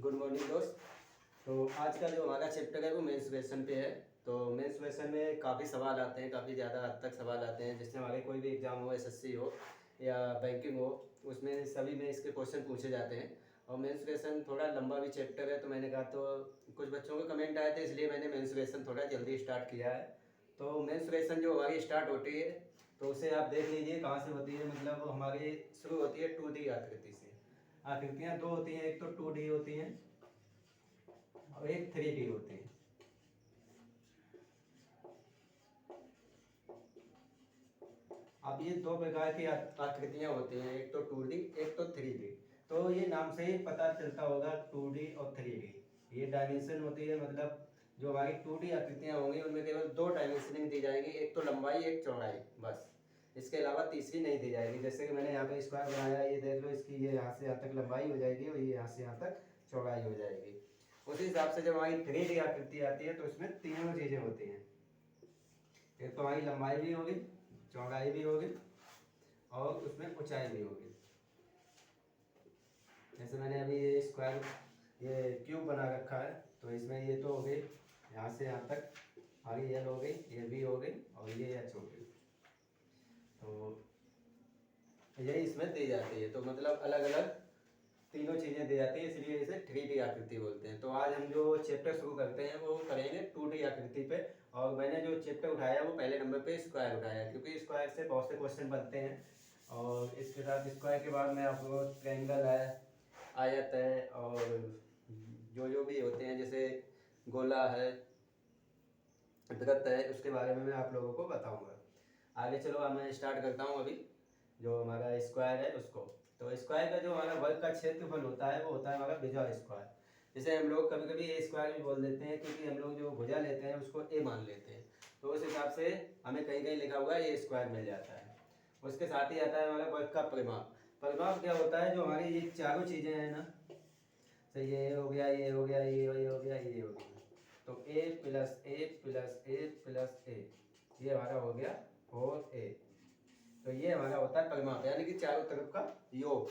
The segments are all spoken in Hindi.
गुड मॉर्निंग दोस्त। तो आज का जो हमारा चैप्टर है वो मेंस्ट्रुएशन पे है। तो मेंस्ट्रुएशन में काफ़ी सवाल आते हैं, काफ़ी ज़्यादा हद तक सवाल आते हैं। जिससे हमारे कोई भी एग्ज़ाम हो, एसएससी हो या बैंकिंग हो, उसमें सभी में इसके क्वेश्चन पूछे जाते हैं। और मेंस्ट्रुएशन थोड़ा लंबा भी चैप्टर है, तो मैंने कहा तो कुछ बच्चों के कमेंट आए थे, इसलिए मैंने मेंस्ट्रुएशन थोड़ा जल्दी स्टार्ट किया है। तो मेंस्ट्रुएशन जो हमारी स्टार्ट होती है, तो उसे आप देख लीजिए कहाँ से होती है। मतलब हमारी शुरू होती है 2D आकृति से। आकृतियाँ दो होती हैं, एक तो 2D होती हैं और एक 3D होती है। अब ये दो प्रकार की आकृतियां होती हैं, एक तो 2D एक तो 3D। तो ये नाम से ही पता चलता होगा 2D और 3D। ये डायमेंशन होती है, मतलब जो हमारी 2D आकृतियां होंगी उनमें केवल दो डायमेंशनिंग दी जाएगी, एक तो लंबाई एक चौड़ाई, बस। इसके अलावा तीसरी नहीं दी जाएगी। जैसे कि मैंने यहाँ पे स्क्वायर बनाया, ये देख लो, इसकी ये यहाँ से यहाँ तक लंबाई हो जाएगी और ये यहाँ से यहाँ तक चौड़ाई हो जाएगी। उसी हिसाब से जब हमारी 3D आकृति आती है तो इसमें तीनों चीज़ें होती हैं। एक तो हमारी लंबाई भी होगी, चौड़ाई भी होगी और उसमें ऊंचाई भी होगी। जैसे मैंने अभी ये स्क्वायर, ये क्यूब बना रखा है, तो इसमें ये तो हो गई यहाँ से यहाँ तक, आगे एल हो गई, ये भी हो गई और ये एच हो गई। तो यही इसमें दी जाती है। तो मतलब अलग अलग तीनों चीज़ें दी जाती हैं, इसलिए इसे 3D आकृति बोलते हैं। तो आज हम जो चैप्टर शुरू करते हैं वो करेंगे 2D आकृति पे। और मैंने जो चैप्टर उठाया वो पहले नंबर पे स्क्वायर उठाया, क्योंकि स्क्वायर से बहुत से क्वेश्चन बनते हैं। और इसके साथ स्क्वायर के बाद में आपको ट्रायंगल है, आयत है, और जो जो भी होते हैं, जैसे गोला है, वृत्त है, उसके बारे में मैं आप लोगों को बताऊँगा। आगे चलो, अब मैं स्टार्ट करता हूँ अभी जो हमारा स्क्वायर है उसको। तो स्क्वायर का जो हमारा वर्ग का क्षेत्रफल होता है वो होता है हमारा भुजा स्क्वायर। जैसे हम लोग कभी कभी ए स्क्वायर भी बोल देते हैं, क्योंकि हम लोग जो भुजा लेते हैं उसको ए मान लेते हैं। तो उस हिसाब से हमें कहीं कहीं लिखा हुआ है ए स्क्वायर मिल जाता है। उसके साथ ही आता है हमारा वर्ग का परिमाप। परिमाप क्या होता है, जो हमारी ये चारों चीज़ें हैं ना, तो ये हो गया, ये हो गया, ये हो गया, ये हो गया, तो ए प्लस ए प्लस ए प्लस ए, ये हमारा हो गया 4a। तो ये हमारा होता है परिमाप, यानी कि चारों तरफ का योग,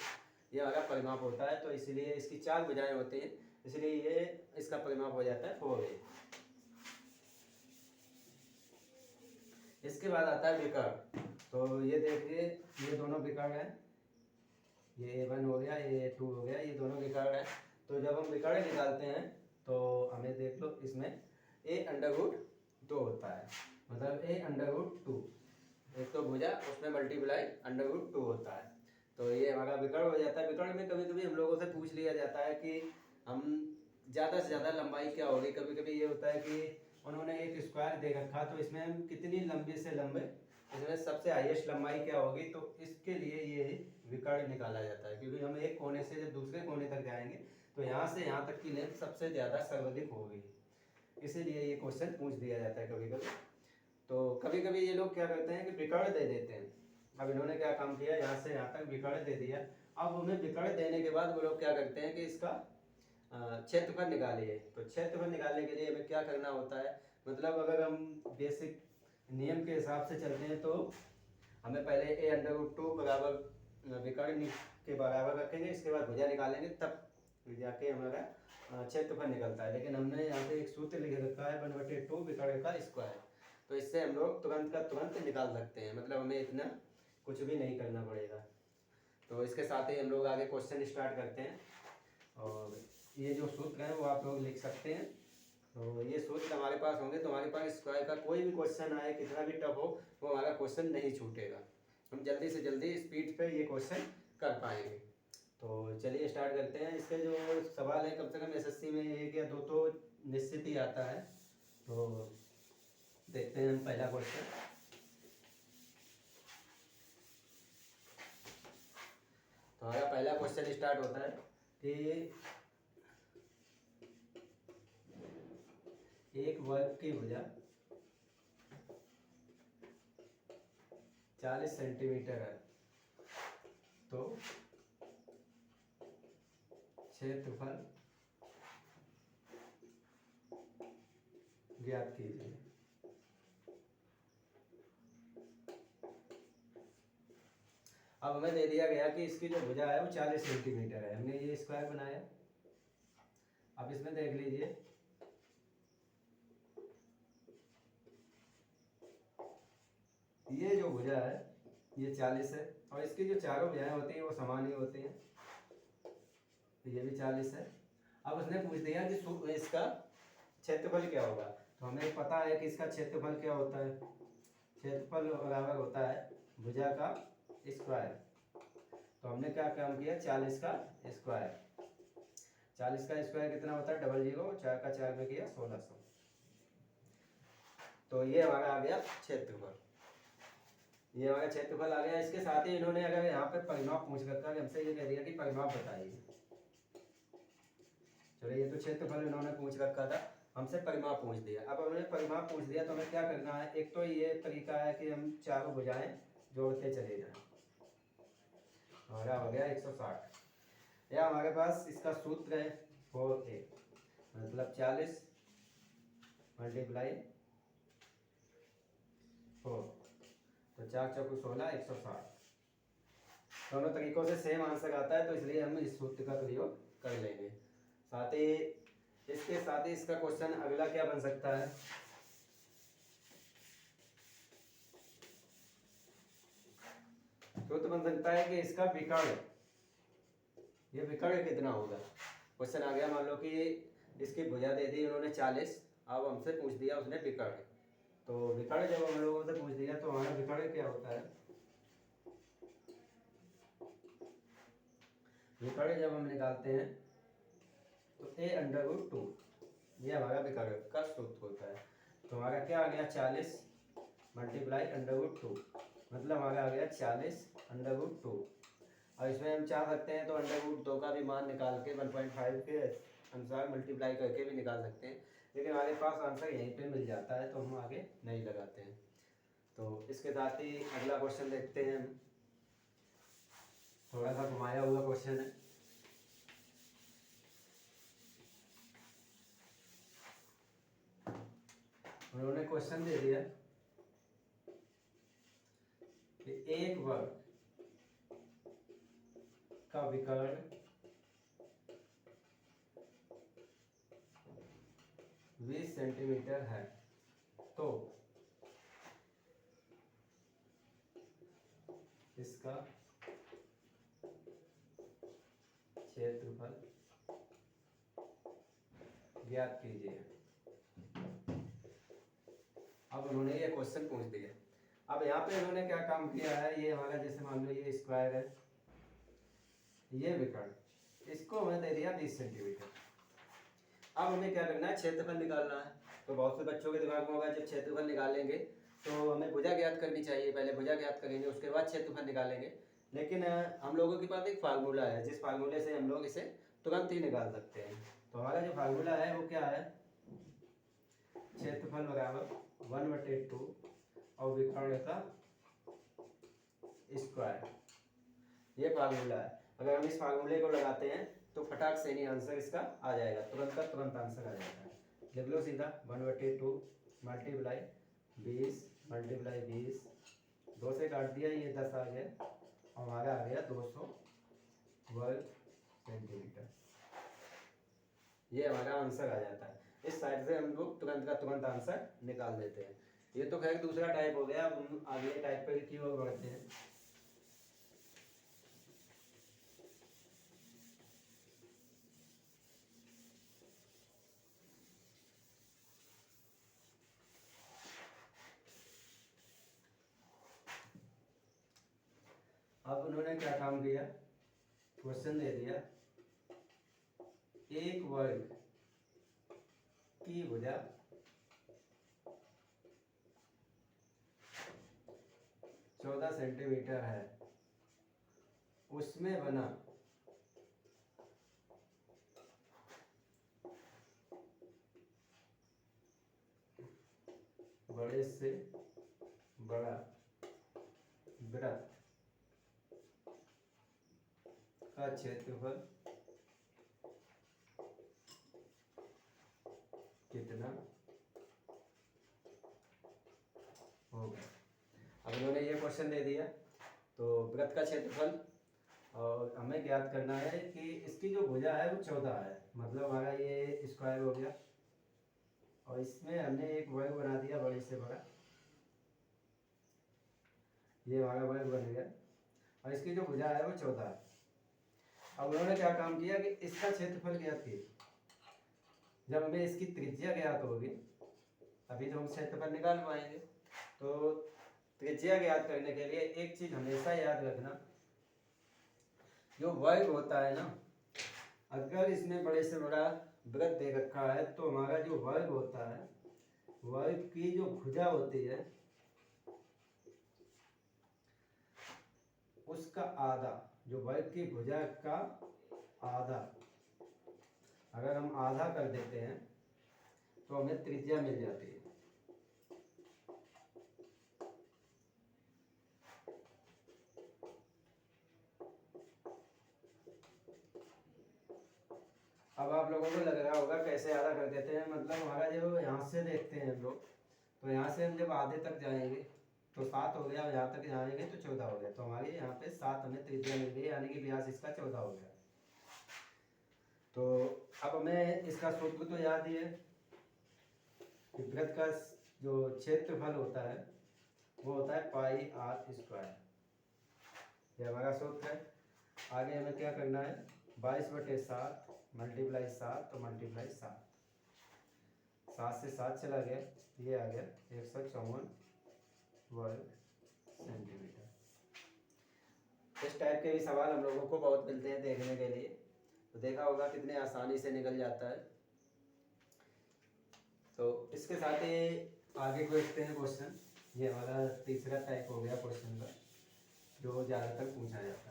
ये हमारा परिमाप होता है। तो इसलिए इसकी चार भुजाएं होती हैं, इसलिए ये इसका परिमाप हो जाता है 4a। इसके बाद आता है विकर्ण। तो ये देखिए, ये दोनों विकर्ण हैं, ये A1 हो गया, ये A2 हो गया, ये दोनों विकर्ण है। तो जब हम विकर्ण निकालते हैं तो हमें देख लो, इसमें a√2 होता है, मतलब a√2। एक तो भुजा, उसमें मल्टीप्लाई √2 होता है। तो ये हमारा विकर्ण हो जाता है। विकर्ण में कभी कभी हम लोगों से पूछ लिया जाता है कि हम ज़्यादा से ज़्यादा लंबाई क्या होगी। कभी कभी ये होता है कि उन्होंने एक स्क्वायर दे रखा, तो इसमें हम कितनी लंबे से लंबे, इसमें सबसे हाईएस्ट लंबाई क्या होगी। तो इसके लिए ये विकर्ण निकाला जाता है, क्योंकि हम एक कोने से जब दूसरे कोने तक जाएंगे तो यहाँ से यहाँ तक की लेंथ सबसे ज़्यादा सर्वाधिक होगी। इसीलिए ये क्वेश्चन पूछ दिया जाता है कभी कभी। तो कभी कभी ये लोग क्या करते हैं कि विकर्ण दे देते हैं। अब इन्होंने क्या काम किया, यहाँ से यहाँ तक विकर्ण दे दिया। अब उन्हें विकर्ण देने के बाद वो लोग क्या करते हैं कि इसका क्षेत्रफल निकालिए। तो क्षेत्रफल निकालने के लिए हमें क्या करना होता है, मतलब अगर हम बेसिक नियम के हिसाब से चलते हैं तो हमें पहले a√2 बराबर विकर्ण के बराबर रखेंगे, इसके बाद भुजा निकालेंगे, तब जाके हमारा क्षेत्रफल निकलता है। लेकिन हमने यहाँ पे एक सूत्र लिख रखा है 1/2 विकर्ण का स्क्वायर। तो इससे हम लोग तुरंत का तुरंत निकाल सकते हैं, मतलब हमें इतना कुछ भी नहीं करना पड़ेगा। तो इसके साथ ही हम लोग आगे क्वेश्चन स्टार्ट करते हैं। और ये जो सूत्र हैं वो आप लोग लिख सकते हैं। तो ये सूत्र हमारे पास होंगे तो हमारे पास स्क्वायर का कोई भी क्वेश्चन आए, कितना भी टफ हो, वो हमारा क्वेश्चन नहीं छूटेगा। हम जल्दी से जल्दी स्पीड पे ये क्वेश्चन कर पाएंगे। तो चलिए स्टार्ट करते हैं। इसके जो सवाल है, कम से कम एसएससी में एक या दो तो निश्चित ही आता है। तो देखते हैं हम पहला क्वेश्चन। तो हमारा पहला क्वेश्चन स्टार्ट होता है कि एक वर्ग की भुजा 40 सेंटीमीटर है, तो क्षेत्रफल ज्ञात कीजिए। अब हमें दे दिया गया कि इसकी जो भुजा है वो 40 सेंटीमीटर है। हमने ये स्क्वायर बनाया, अब इसमें देख लीजिए, ये जो भुजा है ये 40 है, और इसकी जो चारों भुजाएं होती हैं वो समान ही होती हैं, तो ये भी 40 है। अब उसने पूछ दिया कि इसका क्षेत्रफल क्या होगा, तो हमें पता है कि इसका क्षेत्रफल क्या होता है, क्षेत्रफल बराबर होता है भुजा का स्क्वायर। तो हमने क्या काम किया, 40 का स्क्वायर। 40 का स्क्वायर कितना होता है, 00, 4 का 4 में किया 1600। तो ये हमारा आ गया क्षेत्रफल, ये हमारा क्षेत्रफल आ गया। इसके साथ ही इन्होंने अगर यहाँ पे परिमाप पूछ रखा है, हमसे ये कह दिया कि परिमाप बताइए। चलो ये तो क्षेत्रफल इन्होंने पूछ रखा था, हमसे परिमाप पूछ दिया। अब उन्होंने परिमाप पूछ दिया तो हमें क्या करना है, एक तो ये तरीका है कि हम चारों भुजाएं जोड़ते चले जाएं। हमारा हो गया 160। या हमारे पास इसका सूत्र है 4a, मतलब 40 मल्टीप्लाई 4, तो 4 चौको 16, 160। दोनों तरीकों से सेम आंसर आता है, तो इसलिए हम इस सूत्र का प्रयोग कर लेंगे। साथ ही इसके साथ ही इसका क्वेश्चन अगला क्या बन सकता है, तो बन सकता है कि इसका विकर्ण, ये विकर्ण कितना होगा। क्वेश्चन आ गया, मान लो कि इसकी भुजा दे दी उन्होंने 40, अब हमसे पूछ दिया उसने विकर्ण। तो विकर्ण जब हम लोगों से पूछ दिया तो हमारा विकर्ण क्या होता है, विकर्ण जब हम निकालते हैं तो a√2, ये हमारा विकर्ण का सूत्र होता है। तो हमारा क्या आ गया, 40 मल्टीप्लाई √2, मतलब हमारा आ गया 40√2। और इसमें हम चाह सकते हैं तो √2 का भी मान निकाल के 1.5 के अनुसार मल्टीप्लाई करके भी निकाल सकते हैं, लेकिन हमारे पास आंसर यहीं पे मिल जाता है तो हम आगे नहीं लगाते हैं। तो इसके साथ ही अगला क्वेश्चन देखते हैं हम, थोड़ा सा घुमाया हुआ क्वेश्चन है। उन्होंने क्वेश्चन दे दिया कि एक वर्ग का विकर्ण 20 सेंटीमीटर है, तो इसका क्षेत्रफल ज्ञात कीजिए। अब उन्होंने ये क्वेश्चन पूछ दिया। अब यहाँ पे इन्होंने क्या काम किया है, ये हमारा जैसे मान लो ये स्क्वायर है, ये विकर्ण, इसको हमें दे दिया 20 सेंटीमीटर। अब हमें क्या करना है, क्षेत्रफल निकालना है। तो बहुत से बच्चों के दिमाग में होगा जब क्षेत्रफल निकालेंगे तो हमें भुजा ज्ञात करनी चाहिए, पहले भुजा ज्ञात करेंगे उसके बाद क्षेत्रफल निकालेंगे। लेकिन हम लोगों के पास एक फार्मूला है जिस फार्मूले से हम लोग इसे तुरंत ही निकाल सकते हैं। तो हमारा जो फार्मूला है वो क्या है, क्षेत्रफल बराबर 1/2 और विकर्ण का स्क्वायर, ये फार्मूला है। अगर हम इस फार्मूले को लगाते हैं तो फटाक से नहीं आंसर इसका आ जाएगा, तुरंत का तुरंत आंसर आ जाएगा। लिख लो सीधा 1/2 मल्टीप्लाई 20 मल्टीप्लाई 20, 2 से काट दिया, ये 10 आ गया और हमारा आ गया 200 वर्ग सेंटीमीटर। ये हमारा आंसर आ जाता है। इस साइड से हम लोग तुरंत का तुरंत आंसर निकाल देते हैं। ये तो खैर दूसरा टाइप हो गया। अब हम अगले टाइप पे की ओर बढ़ते हैं। अब उन्होंने क्या काम किया, क्वेश्चन दे दिया एक वर्ग की भुजा 14 सेंटीमीटर है, उसमें बना बड़े से बड़ा वृत्त का क्षेत्रफल कितना होगा। अब इन्होंने ये क्वेश्चन दे दिया, तो वृत्त का क्षेत्रफल और हमें ज्ञात करना है कि इसकी जो भुजा है वो 14 है, मतलब हमारा ये स्क्वायर हो गया और इसमें हमने एक वर्ग बना दिया बड़े से बड़ा, ये हमारा वर्ग बन गया और इसकी जो भुजा है वो 14 है। अब उन्होंने क्या काम किया कि इसका क्षेत्रफल ज्ञात किया। जब हमें इसकी त्रिज्या ज्ञात होगी अभी तो हम क्षेत्रफल निकाल पाएंगे। तो त्रिज्या ज्ञात करने के लिए एक चीज हमेशा याद रखना, जो वर्ग होता है ना, अगर इसमें बड़े से बड़ा वृत्त दे रखा है तो हमारा जो वर्ग होता है, वर्ग की जो भुजा होती है उसका आधा, जो वर्ग की भुजा का आधा अगर हम आधा कर देते हैं तो हमें त्रिज्या मिल जाती है। अब आप लोगों को लग रहा होगा कैसे आधा कर देते हैं, मतलब हमारा जो यहाँ से देखते हैं हम लोग, तो यहाँ से हम जब आधे तक जाएंगे तो 7 हो गया और यहाँ तक जाएंगे तो 14 हो गया, तो हमारे यहाँ पे 7 हमें त्रिज्या मिल गई, यानी कि व्यास इसका 14 हो गया। तो अब हमें इसका सूत्र तो याद ही है कि वृत्त का जो क्षेत्रफल होता है वो होता है पाई आर स्क्वायर, ये हमारा सूत्र है। आगे हमें क्या करना है, 22/7 मल्टीप्लाई 7 तो मल्टीप्लाई 7, 7 से 7 चला गया, ये आ गया 154 वर्ग सेंटीमीटर। इस टाइप के भी सवाल हम लोगों को बहुत मिलते हैं देखने के लिए, तो देखा होगा कितने आसानी से निकल जाता है। तो इसके साथ ही आगे देखते हैं क्वेश्चन, ये हमारा तीसरा टाइप हो गया क्वेश्चन का जो ज़्यादातर पूछा जाता है।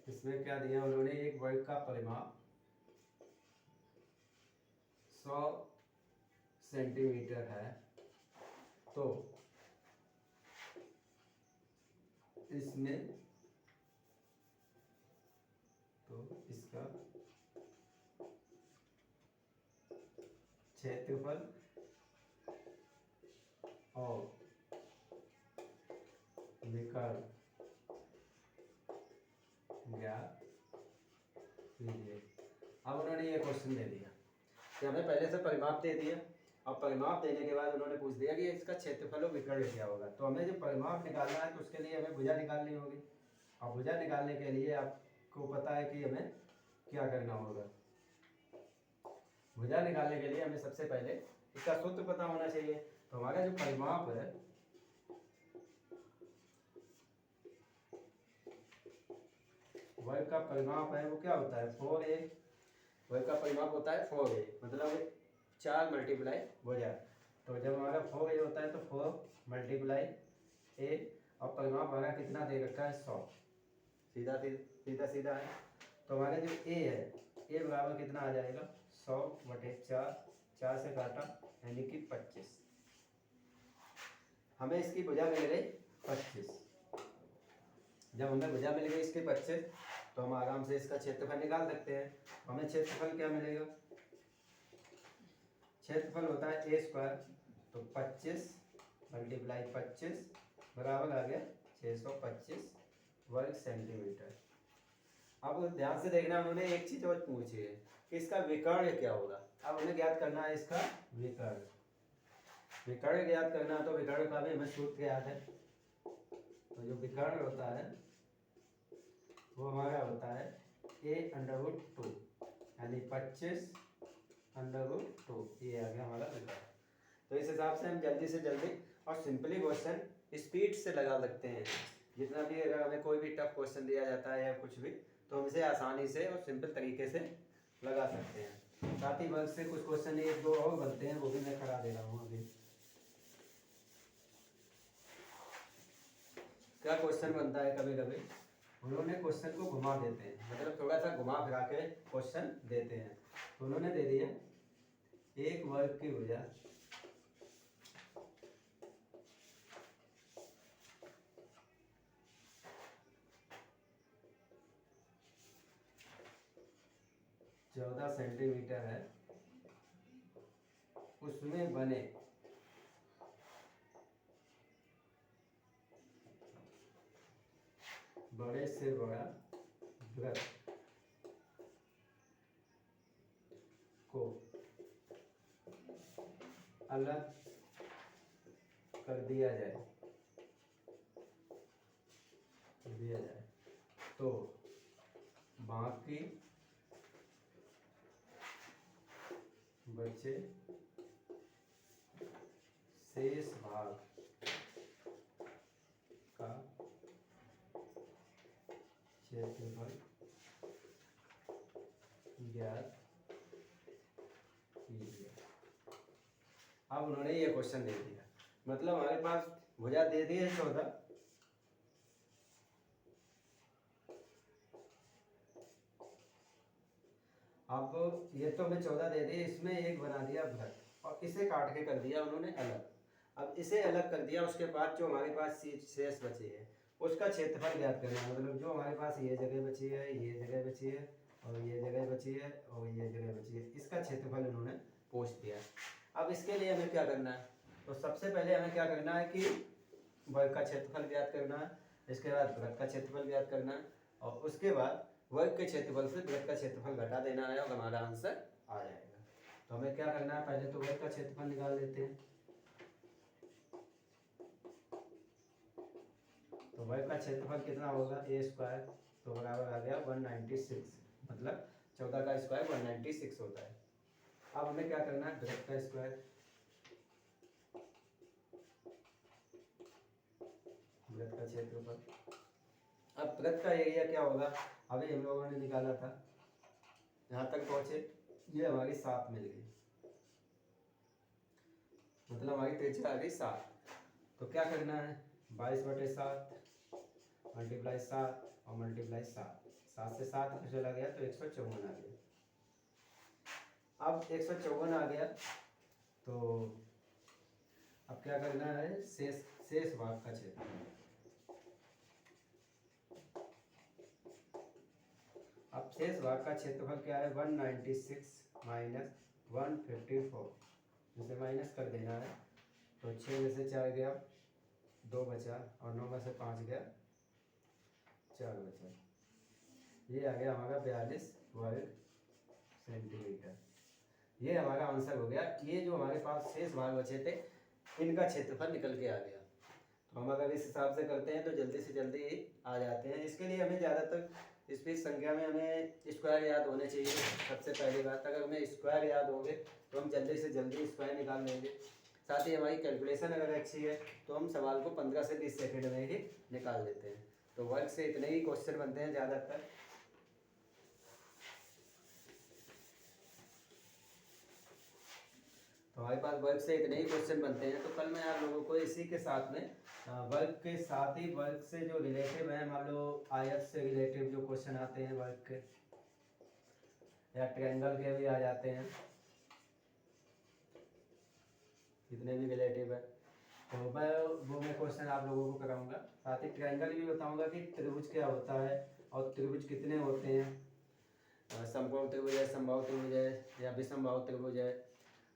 इसमें क्या दिया उन्होंने, एक वर्ग का परिमाप 100 सेंटीमीटर है, तो इसमें तो इसका क्षेत्रफल और विकर्ण ज्ञात कीजिए। अब उन्होंने ये क्वेश्चन दे दिया कि हमें पहले से परिमाप दे दिया, और परिमाप देने के बाद उन्होंने पूछ दिया कि इसका क्षेत्रफल और विकर्ण क्या होगा। तो हमें जो परिमाप निकालना है तो उसके लिए हमें भुजा निकालनी होगी, और भुजा निकालने के लिए आपको पता है कि हमें क्या करना होगा। भुजा निकालने के लिए हमें सबसे पहले इसका सूत्र पता होना चाहिए। तो हमारा जो परिमाप है वर्ग का परिमाप है वो क्या होता है, 4a। वर्ग का परिमाप होता है 4a, मतलब 4 मल्टीप्लाई भुजा। तो जब हमारा 4a होता है तो 4 मल्टीप्लाई a, और परिमाप हमारा कितना दे रखा है 100, सीधा सीधा सीधा है। तो हमारा जो a है, a बराबर कितना आ जाएगा 100/4, 4 से काटा यानी कि 25। हमें इसकी भुजा मिल गई 25। जब हमें भुजा मिल गई इसके 25 तो हम आराम से इसका क्षेत्रफल निकाल सकते हैं। हमें क्षेत्रफल क्या मिलेगा, क्षेत्रफल होता है a स्क्वायर, तो 25 मल्टीप्लाई 25 बराबर आ गया 625 वर्ग सेंटीमीटर। अब ध्यान से देखना, उन्होंने एक चीज और पूछी है कि इसका विकर्ण क्या होगा। अब हमें ज्ञात करना है इसका विकर्ण। विकर्ण ज्ञात करना है तो विकर्ण का भी हमें सूत्र याद है। तो जो विकर्ण होता है वो हमारा होता है a√2 यानी 25√2, ये आ गया हमारा विकर्ण। तो इस हिसाब से हम जल्दी से जल्दी और सिंपली क्वेश्चन स्पीड से लगा सकते हैं। जितना भी अगर हमें कोई भी टफ क्वेश्चन दिया जाता है या कुछ भी, तो हम इसे आसानी से और सिंपल तरीके से लगा सकते हैं। साथ ही वर्ग से कुछ क्वेश्चन एक दो और बनते हैं, वो भी मैं करा दे रहा हूँ अभी। क्या क्वेश्चन बनता है कभी कभी उन्होंने क्वेश्चन को घुमा देते हैं, मतलब थोड़ा सा घुमा फिरा के क्वेश्चन देते हैं। तो उन्होंने दे दिया एक वर्ग की भुजा चौदह सेंटीमीटर है, उसमें बने बड़े से बड़ा वृत्त को अलग कर दिया जाए तो बाकी बचे शेष भाग का क्षेत्रफल ज्ञात कीजिए। अब उन्होंने ये क्वेश्चन दे दिया, मतलब हमारे पास भुजा दे दी है 14, अब ये तो हमें 14 दे दी, इसमें एक बना दिया वृत्त और इसे काट के कर दिया उन्होंने अलग। अब इसे अलग कर दिया, उसके बाद जो हमारे पास शेष बची है उसका क्षेत्रफल ज्ञात करना है। मतलब जो हमारे पास ये जगह बची है, ये जगह बची है और ये जगह बची है और ये जगह बची है, इसका क्षेत्रफल उन्होंने पूछ दिया। अब इसके लिए हमें क्या करना है, तो सबसे पहले हमें क्या करना है कि वर्ग का क्षेत्रफल ज्ञात करना है, इसके बाद वृत्त का क्षेत्रफल ज्ञात करना है और उसके बाद वर्ग के क्षेत्रफल से वृत्त का क्षेत्रफल घटा देना है और हमारा आंसर आ जाएगा। तो हमें क्या करना है, पहले तो वर्ग का क्षेत्रफल निकाल लेते हैं। तो वर्ग का क्षेत्रफल कितना होगा, a स्क्वायर, तो बराबर आ गया 196, मतलब 14 का स्क्वायर 196 होता है। अब हमें क्या करना है, वृत्त का स्क्वायर, वृत्त का क्षेत्रफल। अब वृत्त का एरिया क्या होगा, अभी हम लोगों ने निकाला था, यहाँ तक पहुंचे, ये हमारी 7 मिल गई, मतलब हमारी त्रिज्या आ गई 7। तो क्या करना है, 22/7 मल्टीप्लाई 7 और मल्टीप्लाई 7, 7 से 7 चला गया तो 154 आ गया। अब 154 आ गया तो अब क्या करना है, शेष भाग का क्षेत्रफल। अब शेष भाग का क्षेत्रफल क्या है, 196 माइनस 154, जिसे माइनस कर देना है। तो 6 में से 4 गया, 2 बचा और 9 में से 5 गया, 4 बचा। ये आ गया हमारा 42 वर्ग सेंटीमीटर। ये हमारा आंसर हो गया। ये जो हमारे पास शेष भाग बचे थे इनका क्षेत्रफल निकल के आ गया। तो हम अगर इस हिसाब से करते हैं तो जल्दी से जल्दी आ जाते हैं। इसके लिए हमें ज़्यादातर इसकी संख्या में हमें स्क्वायर याद होने चाहिए। सबसे पहली बात, अगर हमें स्क्वायर याद होंगे तो हम जल्दी से जल्दी स्क्वायर निकाल लेंगे। साथ ही हमारी कैलकुलेशन अगर अच्छी है तो हम सवाल को 15 से 20 सेकंड में ही निकाल लेते हैं। तो वर्ग से इतने ही क्वेश्चन बनते हैं ज़्यादातर। तो हमारे पास वर्ग से इतने ही क्वेश्चन बनते हैं। तो कल मैं आप लोगों को इसी के साथ में वर्ग के साथ ही वर्ग से जो रिलेटिव है, मान लो आयत से रिलेटिव जो क्वेश्चन आते हैं वर्ग के, या ट्रायंगल के भी आ जाते हैं, जितने भी रिलेटिव है तो मैं क्वेश्चन आप लोगों को कराऊंगा। साथ ही ट्रायंगल भी बताऊंगा कि त्रिभुज क्या होता है और त्रिभुज कितने होते हैं। समकोण त्रिभुज है, समबाहु त्रिभुज है या विषमबाहु त्रिभुज है,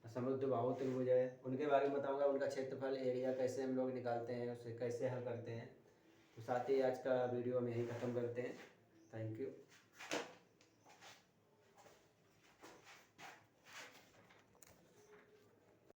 समद्विबाहु त्रिभुज है, उनके बारे में बताऊंगा। उनका क्षेत्रफल एरिया कैसे हम लोग निकालते हैं, उसे कैसे हल करते हैं। तो साथ ही आज का वीडियो हम यहीं ख़त्म करते हैं। Thank you.